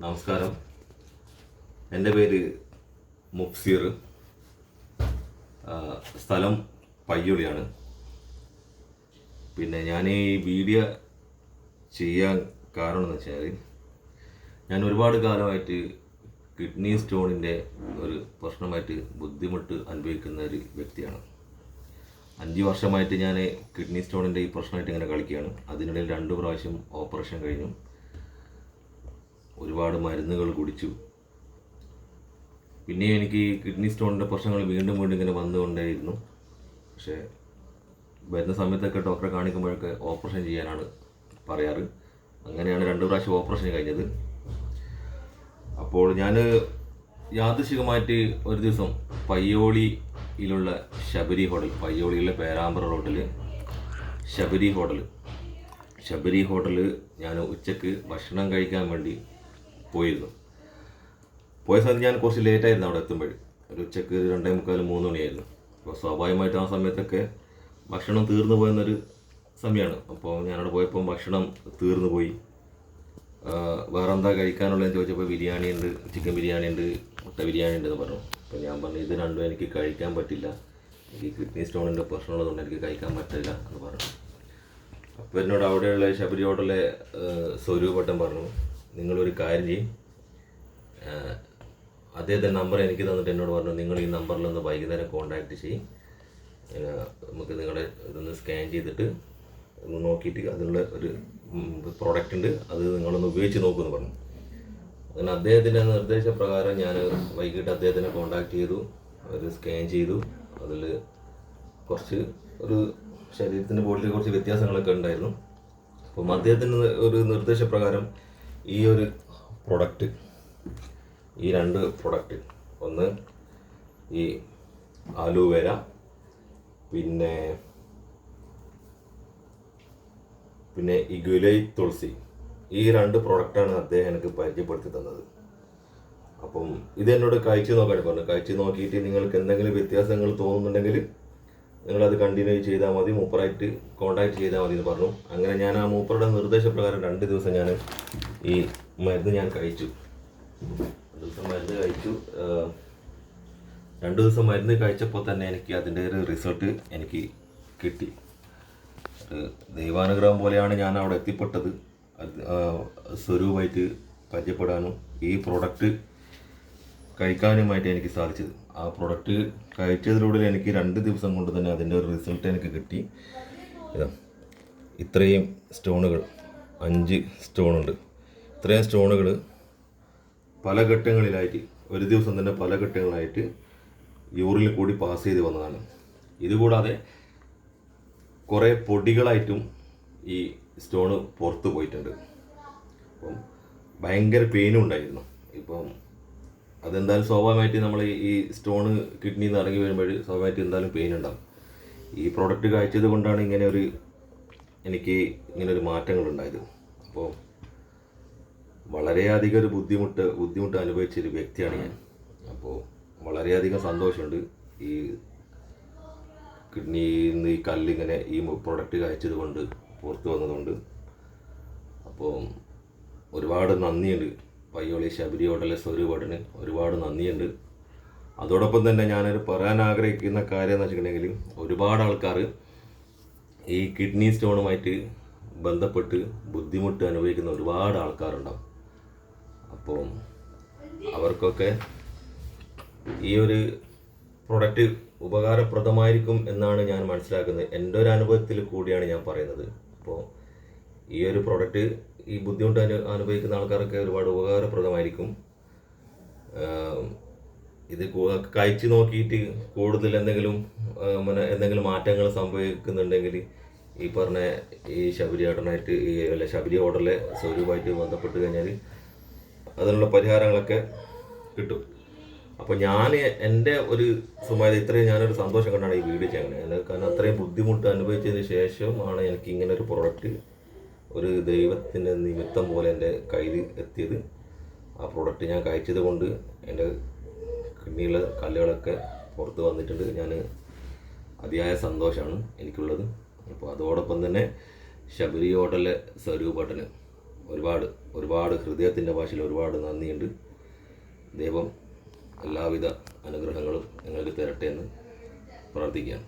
നമസ്കാരം. എൻ്റെ പേര് മുഫ്സീർ. സ്ഥലം പയ്യോളിയാണ്. പിന്നെ ഞാൻ ഈ വീഡിയോ ചെയ്യാൻ കാരണം എന്ന് വെച്ചാൽ, ഞാൻ ഒരുപാട് കാലമായിട്ട് കിഡ്നി സ്റ്റോണിൻ്റെ ഒരു പ്രശ്നമായിട്ട് ബുദ്ധിമുട്ട് അനുഭവിക്കുന്ന ഒരു വ്യക്തിയാണ്. 5 വർഷമായിട്ട് ഞാൻ കിഡ്നി സ്റ്റോണിൻ്റെ ഈ പ്രശ്നമായിട്ട് ഇങ്ങനെ കളിക്കുകയാണ്. അതിനിടയിൽ 2 പ്രാവശ്യം ഓപ്പറേഷൻ കഴിഞ്ഞു. ഒരുപാട് മരുന്നുകൾ കുടിച്ചു. പിന്നെ എനിക്ക് കിഡ്നി സ്റ്റോണിൻ്റെ പ്രശ്നങ്ങൾ വീണ്ടും ഇങ്ങനെ വന്നുകൊണ്ടേയിരുന്നു. പക്ഷേ വരുന്ന സമയത്തൊക്കെ ഡോക്ടറെ കാണിക്കുമ്പോഴൊക്കെ ഓപ്പറേഷൻ ചെയ്യാനാണ് പറയാറ്. അങ്ങനെയാണ് 2 പ്രാവശ്യം ഓപ്പറേഷൻ കഴിഞ്ഞത്. അപ്പോൾ ഞാൻ യാദൃശികമായിട്ട് ഒരു ദിവസം പയ്യോളിയിലുള്ള ശബരി ഹോട്ടൽ, പയ്യോളിയിലെ പേരാമ്പ്ര റോഡിൽ ശബരി ഹോട്ടൽ ഞാൻ ഉച്ചക്ക് ഭക്ഷണം കഴിക്കാൻ വേണ്ടി പോയിരുന്നു. പോയ സമയത്ത് ഞാൻ കുറച്ച് ലേറ്റായിരുന്നു അവിടെ എത്തുമ്പോൾ. ഒരു ഉച്ചക്ക് 2:45, 3 മണിയായിരുന്നു. അപ്പോൾ സ്വാഭാവികമായിട്ട് ആ സമയത്തൊക്കെ ഭക്ഷണം തീർന്നു പോയെന്നൊരു സമയമാണ്. അപ്പോൾ ഞാനവിടെ പോയപ്പോൾ ഭക്ഷണം തീർന്നു പോയി. വേറെ എന്താ കഴിക്കാനുള്ളതെന്ന് ചോദിച്ചപ്പോൾ ബിരിയാണി ഉണ്ട്, ചിക്കൻ ബിരിയാണി ഉണ്ട്, മുട്ട ബിരിയാണി ഉണ്ടെന്ന് പറഞ്ഞു. അപ്പോൾ ഞാൻ പറഞ്ഞു, ഇത് രണ്ടും എനിക്ക് കഴിക്കാൻ പറ്റില്ല, എനിക്ക് കിഡ്നി സ്റ്റോണിൻ്റെ പ്രശ്നമുള്ളതുകൊണ്ട് എനിക്ക് കഴിക്കാൻ പറ്റില്ല എന്ന് പറഞ്ഞു. അപ്പോൾ എന്നോട് അവിടെയുള്ള ശബരി ഹോട്ടലിലെ സ്വരൂപട്ടൻ പറഞ്ഞു, നിങ്ങളൊരു കാര്യം ചെയ്യും, അദ്ദേഹത്തിൻ്റെ നമ്പർ എനിക്ക് തന്നിട്ട് എന്നോട് പറഞ്ഞു, നിങ്ങൾ ഈ നമ്പറിലൊന്ന് വൈകുന്നേരം കോൺടാക്റ്റ് ചെയ്യും, നമുക്ക് നിങ്ങളെ ഇതൊന്ന് സ്കാൻ ചെയ്തിട്ട് ഒന്ന് നോക്കിയിട്ട് അതിനുള്ള ഒരു പ്രോഡക്റ്റ് ഉണ്ട്, അത് നിങ്ങളൊന്ന് ഉപയോഗിച്ച് നോക്കുമെന്ന് പറഞ്ഞു. അങ്ങനെ അദ്ദേഹത്തിൻ്റെ നിർദ്ദേശപ്രകാരം ഞാൻ വൈകിട്ട് അദ്ദേഹത്തിനെ കോൺടാക്റ്റ് ചെയ്തു, ഒരു സ്കാൻ ചെയ്തു. അതിൽ കുറച്ച് ഒരു ശരീരത്തിൻ്റെ ബോഡിയിൽ കുറച്ച് വ്യത്യാസങ്ങളൊക്കെ ഉണ്ടായിരുന്നു. അപ്പം അദ്ദേഹത്തിൻ്റെ ഒരു നിർദ്ദേശപ്രകാരം ഈ ഒരു പ്രൊഡക്റ്റ്, ഈ 2 പ്രൊഡക്റ്റ്, ഒന്ന് ഈ ആലുവേര, പിന്നെ ഈ ഗുലൈ തുളസി, ഈ 2 പ്രൊഡക്റ്റാണ് അദ്ദേഹം എനിക്ക് പരിചയപ്പെടുത്തി തന്നത്. അപ്പം ഇതെന്നോട് കഴിച്ച് നോക്കാൻ പറഞ്ഞു. കഴിച്ച് നോക്കിയിട്ട് നിങ്ങൾക്ക് എന്തെങ്കിലും വ്യത്യാസങ്ങൾ തോന്നുന്നുണ്ടെങ്കിൽ നിങ്ങളത് കണ്ടിന്യൂ ചെയ്താൽ മതി, മൂപ്പറായിട്ട് കോൺടാക്ട് ചെയ്താൽ മതി എന്ന് പറഞ്ഞു. അങ്ങനെ ഞാൻ ആ മൂപ്പറുടെ നിർദ്ദേശപ്രകാരം 2 ദിവസം ഞാൻ ഈ മരുന്ന് ഞാൻ കഴിച്ചു. 2 ദിവസം മരുന്ന് കഴിച്ചു. 2 ദിവസം മരുന്ന് കഴിച്ചപ്പോൾ തന്നെ എനിക്ക് അതിൻ്റെ ഒരു റിസൾട്ട് എനിക്ക് കിട്ടി. ദൈവാനുഗ്രഹം പോലെയാണ് ഞാൻ അവിടെ എത്തിപ്പെട്ടത്. സ്വരൂപമായിട്ട് പരിചയപ്പെടാനും ഈ പ്രൊഡക്റ്റ് കഴിക്കാനുമായിട്ട് എനിക്ക് സാധിച്ചത്. ആ പ്രൊഡക്റ്റ് കഴിച്ചതിലൂടെ എനിക്ക് 2 ദിവസം കൊണ്ട് തന്നെ അതിൻ്റെ ഒരു റിസൾട്ട് എനിക്ക് കിട്ടി. ഇത്രയും സ്റ്റോണുകൾ, 5 സ്റ്റോണുണ്ട്. ഇത്രയും സ്റ്റോണുകൾ പല ഘട്ടങ്ങളിലായിട്ട്, ഒരു ദിവസം തന്നെ പല ഘട്ടങ്ങളായിട്ട് യൂറിനിൽ കൂടി പാസ് ചെയ്ത് വന്നതാണ്. ഇതുകൂടാതെ കുറേ പൊടികളായിട്ടും ഈ സ്റ്റോണ് പുറത്ത് പോയിട്ടുണ്ട്. അപ്പം ഭയങ്കര പെയിനും ഉണ്ടായിരുന്നു. ഇപ്പം അതെന്തായാലും സ്വാഭാവികമായിട്ട് നമ്മൾ ഈ സ്റ്റോണ് കിഡ്നിയിൽ നിന്ന് ഇറങ്ങി വരുമ്പോൾ സ്വാഭാവികമായിട്ട് എന്തായാലും പെയിൻ ഉണ്ടാകും. ഈ പ്രോഡക്റ്റ് കഴിച്ചത് കൊണ്ടാണ് എനിക്ക് ഇങ്ങനൊരു മാറ്റങ്ങളുണ്ടായത്. അപ്പോൾ വളരെയധികം ഒരു ബുദ്ധിമുട്ട് അനുഭവിച്ചൊരു വ്യക്തിയാണ് ഞാൻ. അപ്പോൾ വളരെയധികം സന്തോഷമുണ്ട് ഈ കിഡ്നിയിൽ നിന്ന് ഈ കല്ലിങ്ങനെ ഈ പ്രൊഡക്റ്റ് കഴിച്ചത് കൊണ്ട് പുറത്ത് വന്നതുകൊണ്ട്. അപ്പോൾ ഒരുപാട് നന്ദിയുണ്ട് പയ്യോളി ശബരി ഹോട്ടലിലെ സ്വരൂപേട്ടന്, ഒരുപാട് നന്ദിയുണ്ട്. അതോടൊപ്പം തന്നെ ഞാനൊരു പറയാൻ ആഗ്രഹിക്കുന്ന കാര്യം എന്ന് വെച്ചിട്ടുണ്ടെങ്കിൽ, ഒരുപാട് ആൾക്കാർ ഈ കിഡ്നി സ്റ്റോണുമായിട്ട് ബന്ധപ്പെട്ട് ബുദ്ധിമുട്ട് അനുഭവിക്കുന്ന ഒരുപാട് ആൾക്കാരുണ്ടാവും. അപ്പോൾ അവർക്കൊക്കെ ഈ ഒരു പ്രൊഡക്റ്റ് ഉപകാരപ്രദമായിരിക്കും എന്നാണ് ഞാൻ മനസ്സിലാക്കുന്നത്. എൻ്റെ ഒരു അനുഭവത്തിൽ കൂടിയാണ് ഞാൻ പറയുന്നത്. അപ്പോൾ ഈ ഒരു പ്രൊഡക്റ്റ് ഈ ബുദ്ധിമുട്ട് അനുഭവിക്കുന്ന ആൾക്കാർക്ക് ഒരുപാട് ഉപകാരപ്രദമായിരിക്കും. ഇത് കഴിച്ച് നോക്കിയിട്ട് കൂടുതൽ എന്തെങ്കിലും മാറ്റങ്ങൾ സംഭവിക്കുന്നുണ്ടെങ്കിൽ ഈ പറഞ്ഞ ഈ ശബരിയേട്ടനായിട്ട് ശബരി ഹോട്ടലിലെ സ്വരൂപമായിട്ട് ബന്ധപ്പെട്ട് കഴിഞ്ഞാൽ അതിനുള്ള പരിഹാരങ്ങളൊക്കെ കിട്ടും. അപ്പോൾ ഞാൻ എൻ്റെ ഒരു ഇത്രയും ഞാനൊരു സന്തോഷം കണ്ടാണ് ഈ വീഡിയോ ചെയ്യുന്നത്. കാരണം അത്രയും ബുദ്ധിമുട്ട് അനുഭവിച്ചതിന് ശേഷമാണ് എനിക്ക് ഇങ്ങനെ ഒരു പ്രോഡക്റ്റ്, ഒരു ദൈവത്തിൻ്റെ നിമിത്തം പോലെ എൻ്റെ കയ്യിൽ എത്തിയത്. ആ പ്രോഡക്റ്റ് ഞാൻ കഴിച്ചത് കൊണ്ട് എൻ്റെ കിഡ്നിയിലെ കല്ലുകളൊക്കെ പുറത്ത് വന്നിട്ടുണ്ട്. ഞാൻ അതിയായ സന്തോഷമാണ് എനിക്കുള്ളത്. അപ്പോൾ അതോടൊപ്പം തന്നെ ശബരി ഹോട്ടലിലെ സ്വരൂപേട്ടന് ഒരുപാട് ഹൃദയത്തിൻ്റെ ഭാഷയിൽ ഒരുപാട് നന്ദിയുണ്ട്. ദൈവം എല്ലാവിധ അനുഗ്രഹങ്ങളും നിങ്ങൾക്ക് തരട്ടെ എന്ന് പ്രാർത്ഥിക്കുകയാണ്.